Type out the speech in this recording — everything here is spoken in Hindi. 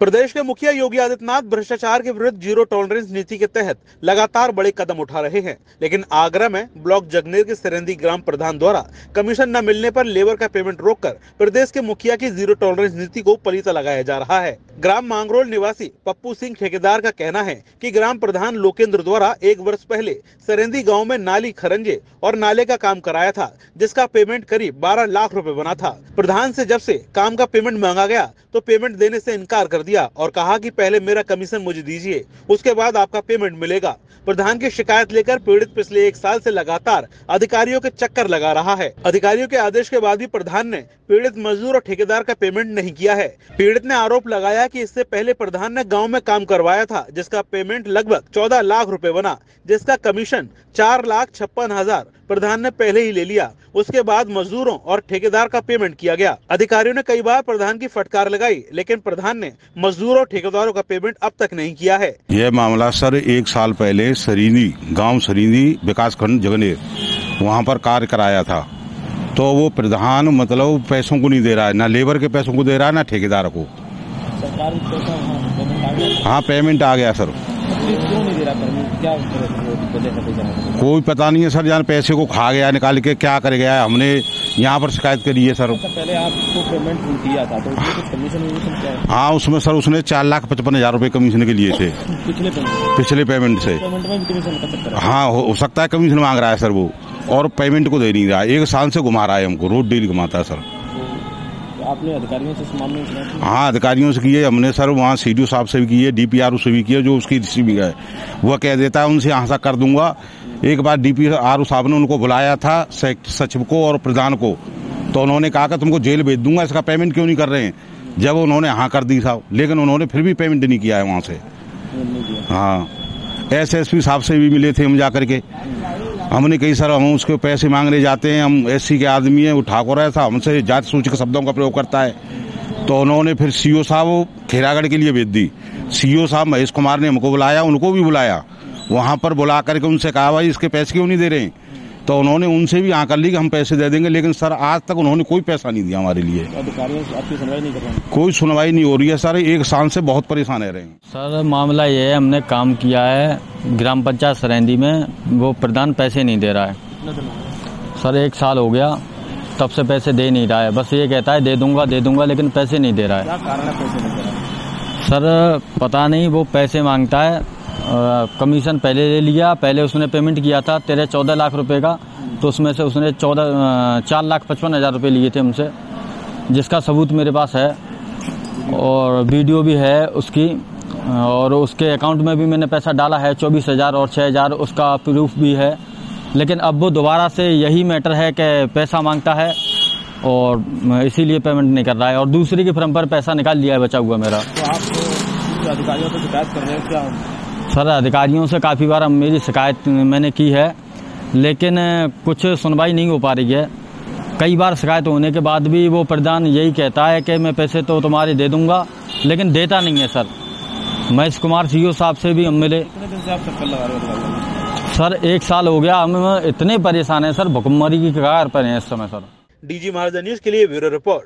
प्रदेश के मुखिया योगी आदित्यनाथ भ्रष्टाचार के विरुद्ध जीरो टॉलरेंस नीति के तहत लगातार बड़े कदम उठा रहे हैं, लेकिन आगरा में ब्लॉक जगनेर के सरेंदी ग्राम प्रधान द्वारा कमीशन न मिलने पर लेबर का पेमेंट रोककर प्रदेश के मुखिया की जीरो टॉलरेंस नीति को पलीता लगाया जा रहा है। ग्राम मांगरोल निवासी पप्पू सिंह ठेकेदार का कहना है कि ग्राम प्रधान लोकेंद्र द्वारा 1 वर्ष पहले सरेंदी गाँव में नाली खरंजे और नाले का काम कराया था, जिसका पेमेंट करीब 12 लाख रुपए बना था। प्रधान से जब से काम का पेमेंट मांगा गया तो पेमेंट देने से इनकार कर दिया और कहा कि पहले मेरा कमीशन मुझे दीजिए, उसके बाद आपका पेमेंट मिलेगा। प्रधान की शिकायत लेकर पीड़ित पिछले 1 साल से लगातार अधिकारियों के चक्कर लगा रहा है। अधिकारियों के आदेश के बाद भी प्रधान ने पीड़ित मजदूर और ठेकेदार का पेमेंट नहीं किया है। पीड़ित ने आरोप लगाया कि इससे पहले प्रधान ने गांव में काम करवाया था, जिसका पेमेंट लगभग 14 लाख रुपए बना, जिसका कमीशन 4,56,000 प्रधान ने पहले ही ले लिया। उसके बाद मजदूरों और ठेकेदार का पेमेंट किया गया। अधिकारियों ने कई बार प्रधान की फटकार लगाई, लेकिन प्रधान ने मजदूरों और ठेकेदारों का पेमेंट अब तक नहीं किया है। यह मामला सर 1 साल पहले सरीनी गांव सरीनी विकास खंड जगनेर वहां पर कार्य कराया था, तो वो प्रधान मतलब पैसों को नहीं दे रहा है, ना लेबर के पैसों को दे रहा है, ना ठेकेदार को। हाँ, पेमेंट आ गया सर। क्यों नहीं दे रहा पेमेंट? क्या कोई पता नहीं है सर, जान पैसे को खा गया निकाल के, क्या कर गया है। हमने यहाँ पर शिकायत करी है सर। पहले आपको पेमेंट दिया था तो उसमें कुछ कमीशन क्या है? हाँ, उसमें सर उसने 4,55,000 रुपए कमीशन के लिए थे पिछले पेमेंट से। पेमेंट में भी कमीशन का चक्कर है? हाँ, हो सकता है कमीशन मांग रहा है सर वो, और पेमेंट को दे नहीं रहा है। 1 साल से घुमा रहा है हमको, रोज डेली घुमाता है सर। आपने अधिकारियों से इस मामले में? हाँ, अधिकारियों से किए हमने सर, वहाँ सीडीओ साहब से भी किए, डीपीआरओ से भी किए, जो उसकी रिसीव है वह कह देता है उनसे यहाँ कर दूंगा। एक बार डीपीआरओ साहब ने उनको बुलाया था सचिव को और प्रधान को, तो उन्होंने कहा कि तुमको जेल भेज दूंगा, इसका पेमेंट क्यों नहीं कर रहे हैं। जब उन्होंने हाँ कर दी साहब, लेकिन उन्होंने फिर भी पेमेंट नहीं किया है वहाँ से। हाँ, एसएसपी साहब से भी मिले थे हम जाकर के। हमने कही सर हम उसके पैसे मांगने जाते हैं, हम एससी के आदमी हैं, वो ठाकुर है साहब, हमसे जात सूचक शब्दों का प्रयोग करता है। तो उन्होंने फिर सीओ साहब खेरागढ़ के लिए भेज दी। सीओ साहब महेश कुमार ने हमको बुलाया, उनको भी बुलाया, वहां पर बुला करके उनसे कहा भाई इसके पैसे क्यों नहीं दे रहे हैं। तो उन्होंने उनसे भी हाँ कर ली कि हम पैसे दे देंगे, लेकिन सर आज तक उन्होंने कोई पैसा नहीं दिया हमारे लिए। अधिकारियों से आपकी सुनवाई नहीं कर रहे हैं? कोई सुनवाई नहीं हो रही है सर, 1 साल से बहुत परेशान रह रहे हैं। सर मामला ये है, हमने काम किया है ग्राम पंचायत सरेंदी में, वो प्रधान पैसे नहीं दे रहा है सर। 1 साल हो गया, तब से पैसे दे नहीं रहा है। बस ये कहता है दे दूंगा, लेकिन पैसे नहीं दे रहा है। क्या कारण है पैसे नहीं दे रहा है? सर पता नहीं, वो पैसे मांगता है। कमीशन पहले ले लिया, पहले उसने पेमेंट किया था 13-14 लाख रुपए का, तो उसमें से उसने 4,55,000 रुपए लिए थे हमसे, जिसका सबूत मेरे पास है और वीडियो भी है उसकी, और उसके अकाउंट में भी मैंने पैसा डाला है 24,000 और 6,000, उसका प्रूफ भी है। लेकिन अब वो दोबारा से यही मैटर है कि पैसा मांगता है और इसीलिए पेमेंट नहीं कर रहा है, और दूसरी के फर्म पर पैसा निकाल लिया है बचा हुआ मेरा। तो आप अधिकारियों से शिकायत कर रहे हैं क्या? सर अधिकारियों से काफ़ी बार मेरी शिकायत मैंने की है, लेकिन कुछ सुनवाई नहीं हो पा रही है। कई बार शिकायत होने के बाद भी वो प्रधान यही कहता है कि मैं पैसे तो तुम्हारे दे दूंगा, लेकिन देता नहीं है सर। महेश कुमार सीओ साहब से भी हम मिले। कितने दिन से आप चक्कर लगा रहे हो? सर 1 साल हो गया, हम इतने परेशान हैं सर, भुखमरी की कगार पर हैं इस समय सर। डीजी महाराजा न्यूज के लिए ब्यूरो रिपोर्ट।